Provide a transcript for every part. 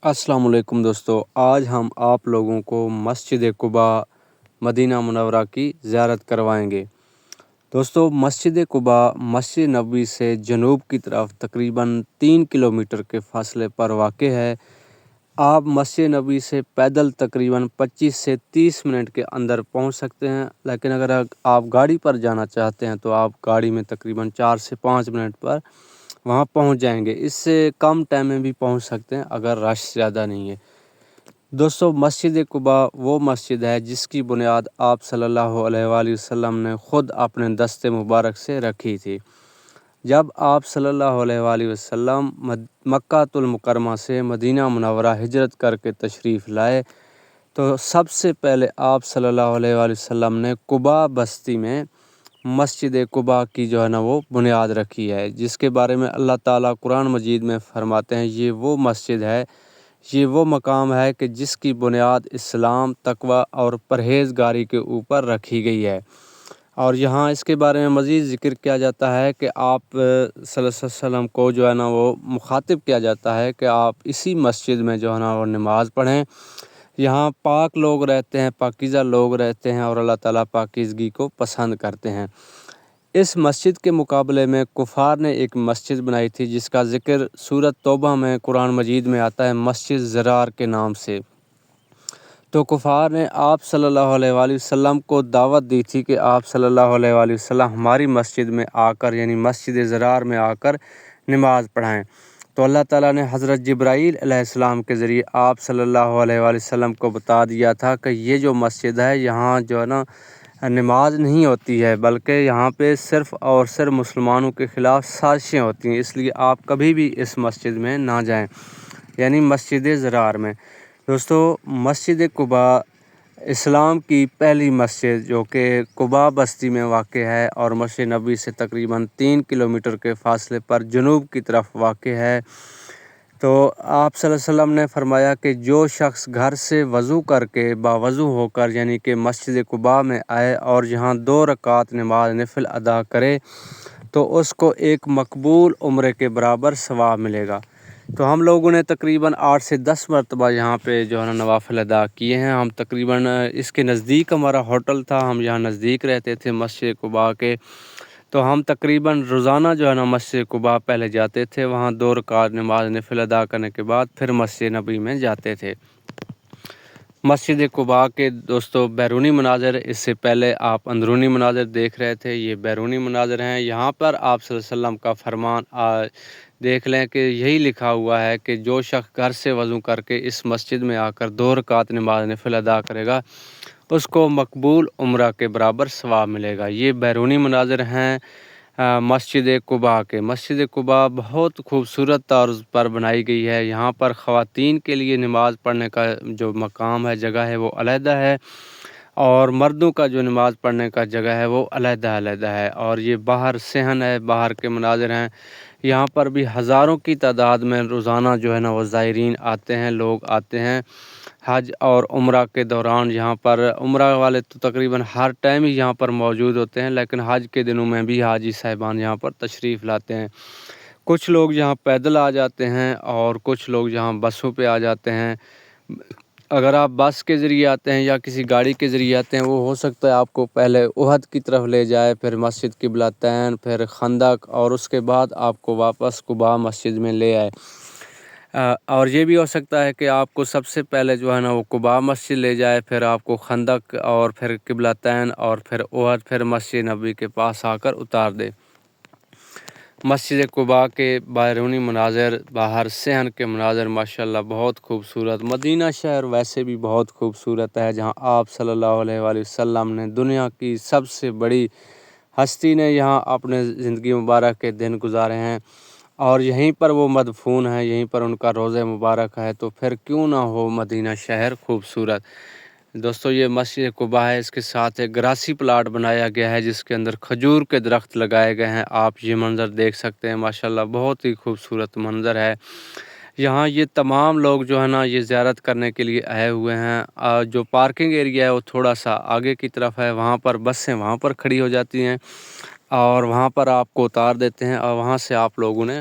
السلام علیکم دوستو، آج ہم آپ لوگوں کو مسجد قباء مدینہ منورہ کی زیارت کروائیں گے۔ دوستو، مسجد قباء مسجد نبوی سے جنوب کی طرف تقریباً 3 کلومیٹر کے فاصلے پر واقع ہے۔ آپ مسجد نبوی سے پیدل تقریباً 25 سے 30 منٹ کے اندر پہنچ سکتے ہیں، لیکن اگر آپ گاڑی پر جانا چاہتے ہیں تو آپ گاڑی میں تقریباً 4 سے 5 منٹ پر وہاں پہنچ جائیں گے۔ اس سے کم ٹائم میں بھی پہنچ سکتے ہیں اگر رش زیادہ نہیں ہے۔ دوستو، مسجد قباء وہ مسجد ہے جس کی بنیاد آپ صلی اللہ علیہ وآلہ وسلم نے خود اپنے دست مبارک سے رکھی تھی۔ جب آپ صلی اللہ علیہ وآلہ وسلم مکہ المکرمہ سے مدینہ منورہ ہجرت کر کے تشریف لائے تو سب سے پہلے آپ صلی اللہ علیہ وآلہ وسلم نے قباء بستی میں مسجد قباء کی وہ بنیاد رکھی ہے، جس کے بارے میں اللہ تعالیٰ قرآن مجید میں فرماتے ہیں، یہ وہ مسجد ہے، یہ وہ مقام ہے کہ جس کی بنیاد اسلام، تقوی اور پرہیزگاری کے اوپر رکھی گئی ہے۔ اور یہاں اس کے بارے میں مزید ذکر کیا جاتا ہے کہ آپ صلی اللہ علیہ وسلم کو وہ مخاطب کیا جاتا ہے کہ آپ اسی مسجد میں وہ نماز پڑھیں۔ یہاں پاک لوگ رہتے ہیں، پاکیزہ لوگ رہتے ہیں اور اللہ تعالیٰ پاکیزگی کو پسند کرتے ہیں۔ اس مسجد کے مقابلے میں کفار نے ایک مسجد بنائی تھی جس کا ذکر سورۃ توبہ میں قرآن مجید میں آتا ہے، مسجد ضرار کے نام سے۔ تو کفار نے آپ صلی اللہ علیہ وآلہ وسلم کو دعوت دی تھی کہ آپ صلی اللہ علیہ وآلہ وسلم ہماری مسجد میں آ کر مسجد ضرار میں آ کر نماز پڑھائیں۔ تو اللہ تعالیٰ نے حضرت جبرائیل علیہ السلام کے ذریعے آپ صلی اللہ علیہ وآلہ وسلم کو بتا دیا تھا کہ یہ جو مسجد ہے یہاں نماز نہیں ہوتی ہے، بلکہ یہاں پہ صرف اور صرف مسلمانوں کے خلاف سازشیں ہوتی ہیں، اس لیے آپ کبھی بھی اس مسجد میں نہ جائیں، مسجد ضرار میں۔ دوستو، مسجد قباء اسلام کی پہلی مسجد جو کہ قباء بستی میں واقع ہے اور مسجد نبوی سے تقریباً 3 کلومیٹر کے فاصلے پر جنوب کی طرف واقع ہے۔ تو آپ صلی اللہ علیہ وسلم نے فرمایا کہ جو شخص گھر سے وضو کر کے باوضو ہو کر کہ مسجد قباء میں آئے اور یہاں 2 رکعت نماز نفل ادا کرے تو اس کو ایک مقبول عمرے کے برابر ثواب ملے گا۔ تو ہم لوگوں نے تقریباً 8 سے 10 مرتبہ یہاں پہ نوافل ادا کیے ہیں۔ ہم تقریباً اس کے نزدیک ہمارا ہوٹل تھا، ہم یہاں نزدیک رہتے تھے مسجد قباء کے، تو ہم تقریباً روزانہ مسجد قباء پہلے جاتے تھے، وہاں 2 رکعت نماز نفل ادا کرنے کے بعد پھر مسجد نبوی میں جاتے تھے۔ مسجد قباء کے دوستو بیرونی مناظر، اس سے پہلے آپ اندرونی مناظر دیکھ رہے تھے، یہ بیرونی مناظر ہیں۔ یہاں پر آپ صلی اللہ علیہ وسلم کا فرمان دیکھ لیں کہ یہی لکھا ہوا ہے کہ جو شخص گھر سے وضو کر کے اس مسجد میں آ کر 2 رکعت نماز نفل ادا کرے گا اس کو مقبول عمرہ کے برابر ثواب ملے گا۔ یہ بیرونی مناظر ہیں مسجد قباء کے۔ مسجد قباء بہت خوبصورت طرز پر بنائی گئی ہے۔ یہاں پر خواتین کے لیے نماز پڑھنے کا جو مقام ہے، جگہ ہے، وہ علیحدہ ہے، اور مردوں کا جو نماز پڑھنے کا جگہ ہے وہ علیحدہ ہے، اور یہ باہر صحن ہے، باہر کے مناظر ہیں۔ یہاں پر بھی ہزاروں کی تعداد میں روزانہ وہ زائرین آتے ہیں، لوگ آتے ہیں حج اور عمرہ کے دوران۔ یہاں پر عمرہ والے تو تقریباً ہر ٹائم ہی یہاں پر موجود ہوتے ہیں، لیکن حج کے دنوں میں بھی حاجی صاحبان یہاں پر تشریف لاتے ہیں۔ کچھ لوگ یہاں پیدل آ جاتے ہیں اور کچھ لوگ یہاں بسوں پہ آ جاتے ہیں۔ اگر آپ بس کے ذریعے آتے ہیں یا کسی گاڑی کے ذریعے آتے ہیں، وہ ہو سکتا ہے آپ کو پہلے احد کی طرف لے جائے، پھر مسجد قبلہ تین، پھر خندق، اور اس کے بعد آپ کو واپس قباء مسجد میں لے آئے۔ اور یہ بھی ہو سکتا ہے کہ آپ کو سب سے پہلے وہ قباء مسجد لے جائے، پھر آپ کو خندق اور پھر قبلہ تین اور پھر احد، پھر مسجد نبوی کے پاس آ کر اتار دے۔ مسجد قباء کے بیرونی مناظر، باہر صحن کے مناظر ماشاءاللہ بہت خوبصورت۔ مدینہ شہر ویسے بھی بہت خوبصورت ہے، جہاں آپ صلی اللہ علیہ وآلہ وسلم نے دنیا کی سب سے بڑی ہستی نے یہاں اپنے زندگی مبارک کے دن گزارے ہیں، اور یہیں پر وہ مدفون ہیں، یہیں پر ان کا روضہ مبارک ہے، تو پھر کیوں نہ ہو مدینہ شہر خوبصورت۔ دوستو، یہ مسجد قباء ہے، اس کے ساتھ ایک گراسی پلاٹ بنایا گیا ہے جس کے اندر کھجور کے درخت لگائے گئے ہیں۔ آپ یہ منظر دیکھ سکتے ہیں، ماشاءاللہ بہت ہی خوبصورت منظر ہے۔ یہاں یہ تمام لوگ یہ زیارت کرنے کے لیے آئے ہوئے ہیں۔ جو پارکنگ ایریا ہے وہ تھوڑا سا آگے کی طرف ہے، وہاں پر بسیں وہاں پر کھڑی ہو جاتی ہیں اور وہاں پر آپ کو اتار دیتے ہیں، اور وہاں سے آپ لوگوں نے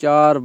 4